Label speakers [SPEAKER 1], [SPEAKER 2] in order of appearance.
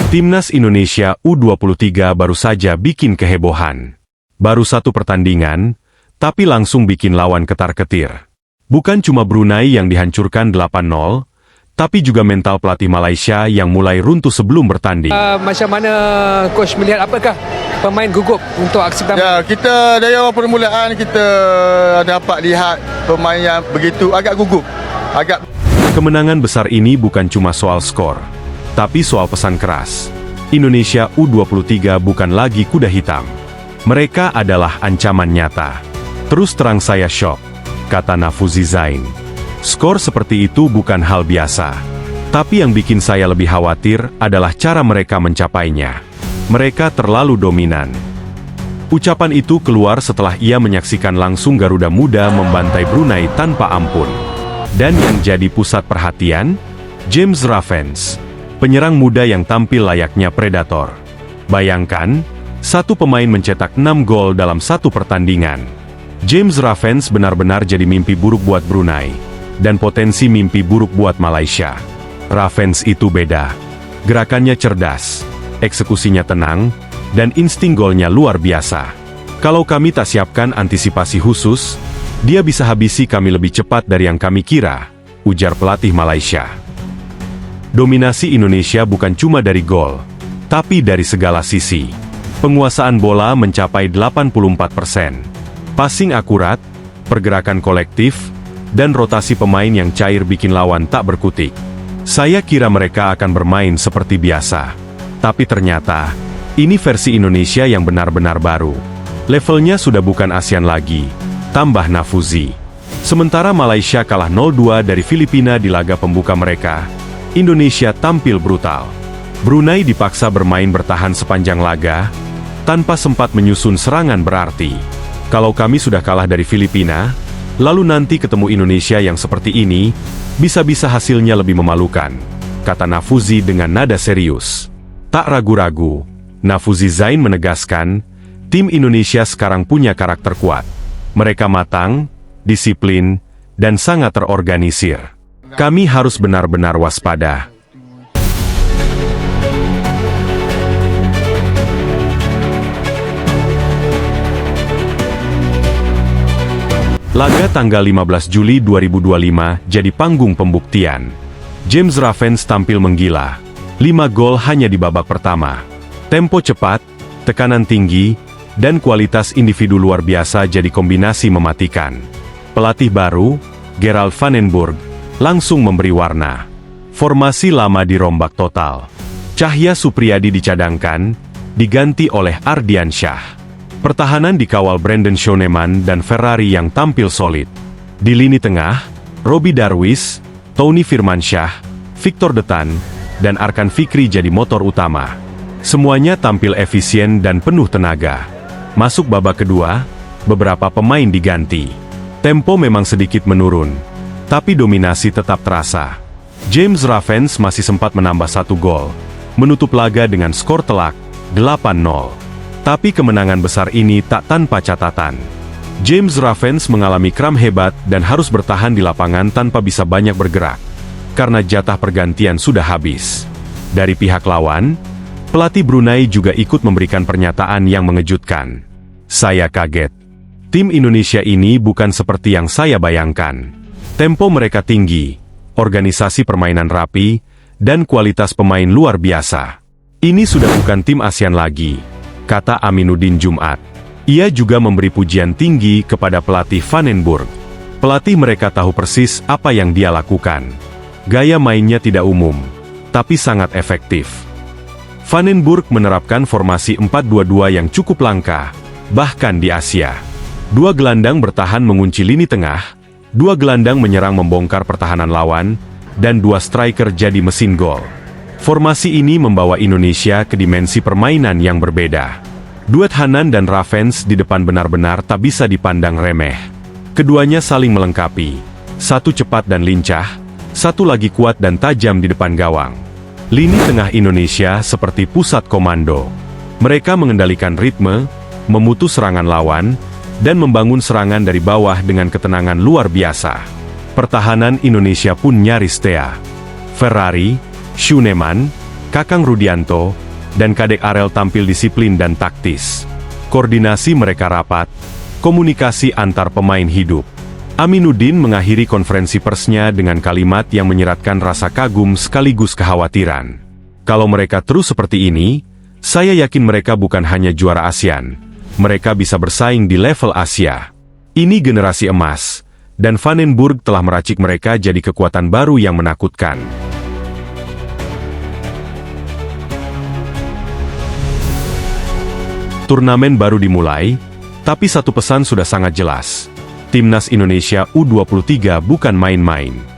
[SPEAKER 1] Timnas Indonesia U23 baru saja bikin kehebohan. Baru satu pertandingan, tapi langsung bikin lawan ketar-ketir. Bukan cuma Brunei yang dihancurkan 8-0, tapi juga mental pelatih Malaysia yang mulai runtuh sebelum bertanding.
[SPEAKER 2] Macam mana coach melihat apakah pemain gugup untuk aksi pertama?
[SPEAKER 3] Ya, kita dari awal permulaan kita dapat lihat pemain yang begitu agak gugup.
[SPEAKER 1] Kemenangan besar ini bukan cuma soal skor, tapi soal pesan keras. Indonesia U23 bukan lagi kuda hitam. Mereka adalah ancaman nyata. Terus terang saya shock, kata Nafuzi Zain. Skor seperti itu bukan hal biasa. Tapi yang bikin saya lebih khawatir adalah cara mereka mencapainya. Mereka terlalu dominan. Ucapan itu keluar setelah ia menyaksikan langsung Garuda Muda membantai Brunei tanpa ampun. Dan yang jadi pusat perhatian, James Ravens, penyerang muda yang tampil layaknya predator. Bayangkan, satu pemain mencetak 6 gol dalam satu pertandingan. James Ravens benar-benar jadi mimpi buruk buat Brunei, dan potensi mimpi buruk buat Malaysia. Ravens itu beda. Gerakannya cerdas, eksekusinya tenang, dan insting golnya luar biasa. Kalau kami tak siapkan antisipasi khusus, dia bisa habisi kami lebih cepat dari yang kami kira, ujar pelatih Malaysia. Dominasi Indonesia bukan cuma dari gol, tapi dari segala sisi. Penguasaan bola mencapai 84%. Passing akurat, pergerakan kolektif, dan rotasi pemain yang cair bikin lawan tak berkutik. Saya kira mereka akan bermain seperti biasa. Tapi ternyata, ini versi Indonesia yang benar-benar baru. Levelnya sudah bukan ASEAN lagi, tambah Nafuzi. Sementara Malaysia kalah 0-2 dari Filipina di laga pembuka mereka, Indonesia tampil brutal. Brunei dipaksa bermain bertahan sepanjang laga, tanpa sempat menyusun serangan berarti. Kalau kami sudah kalah dari Filipina, lalu nanti ketemu Indonesia yang seperti ini, bisa-bisa hasilnya lebih memalukan, kata Nafuzi dengan nada serius. Tak ragu-ragu, Nafuzi Zain menegaskan, tim Indonesia sekarang punya karakter kuat. Mereka matang, disiplin, dan sangat terorganisir. Kami harus benar-benar waspada. Laga tanggal 15 Juli 2025 jadi panggung pembuktian. James Ravens tampil menggila. 5 gol hanya di babak pertama. Tempo cepat, tekanan tinggi, dan kualitas individu luar biasa jadi kombinasi mematikan. Pelatih baru, Gerald van den Burg, langsung memberi warna. Formasi lama dirombak total. Cahya Supriyadi dicadangkan, diganti oleh Ardian Syah. Pertahanan dikawal Brandon Shoneman dan Ferrari yang tampil solid. Di lini tengah, Robbie Darwish, Tony Firmansyah, Victor Detan, dan Arkan Fikri jadi motor utama. Semuanya tampil efisien dan penuh tenaga. Masuk babak kedua, beberapa pemain diganti. Tempo memang sedikit menurun, tapi dominasi tetap terasa. James Ravens masih sempat menambah 1 gol, menutup laga dengan skor telak, 8-0. Tapi kemenangan besar ini tak tanpa catatan. James Ravens mengalami kram hebat dan harus bertahan di lapangan tanpa bisa banyak bergerak, karena jatah pergantian sudah habis. Dari pihak lawan, pelatih Brunei juga ikut memberikan pernyataan yang mengejutkan. Saya kaget. Tim Indonesia ini bukan seperti yang saya bayangkan. Tempo mereka tinggi, organisasi permainan rapi, dan kualitas pemain luar biasa. Ini sudah bukan tim ASEAN lagi, kata Aminuddin Jumat. Ia juga memberi pujian tinggi kepada pelatih Van den Burg. Pelatih mereka tahu persis apa yang dia lakukan. Gaya mainnya tidak umum, tapi sangat efektif. Van den Burg menerapkan formasi 4-2-2 yang cukup langka, bahkan di Asia. 2 gelandang bertahan mengunci lini tengah, 2 gelandang menyerang membongkar pertahanan lawan, dan 2 striker jadi mesin gol. Formasi ini membawa Indonesia ke dimensi permainan yang berbeda. Duet Hanan dan Ravens di depan benar-benar tak bisa dipandang remeh. Keduanya saling melengkapi. Satu cepat dan lincah, satu lagi kuat dan tajam di depan gawang. Lini tengah Indonesia seperti pusat komando. Mereka mengendalikan ritme, memutus serangan lawan, dan membangun serangan dari bawah dengan ketenangan luar biasa. Pertahanan Indonesia pun nyaris tea. Ferrari, Shoneman, Kakang Rudianto, dan Kadek Arel tampil disiplin dan taktis. Koordinasi mereka rapat, komunikasi antar pemain hidup. Aminuddin mengakhiri konferensi persnya dengan kalimat yang menyeratkan rasa kagum sekaligus kekhawatiran. Kalau mereka terus seperti ini, saya yakin mereka bukan hanya juara ASEAN, mereka bisa bersaing di level Asia. Ini generasi emas, dan Vandenburg telah meracik mereka jadi kekuatan baru yang menakutkan. Turnamen baru dimulai, tapi satu pesan sudah sangat jelas. Timnas Indonesia U23 bukan main-main.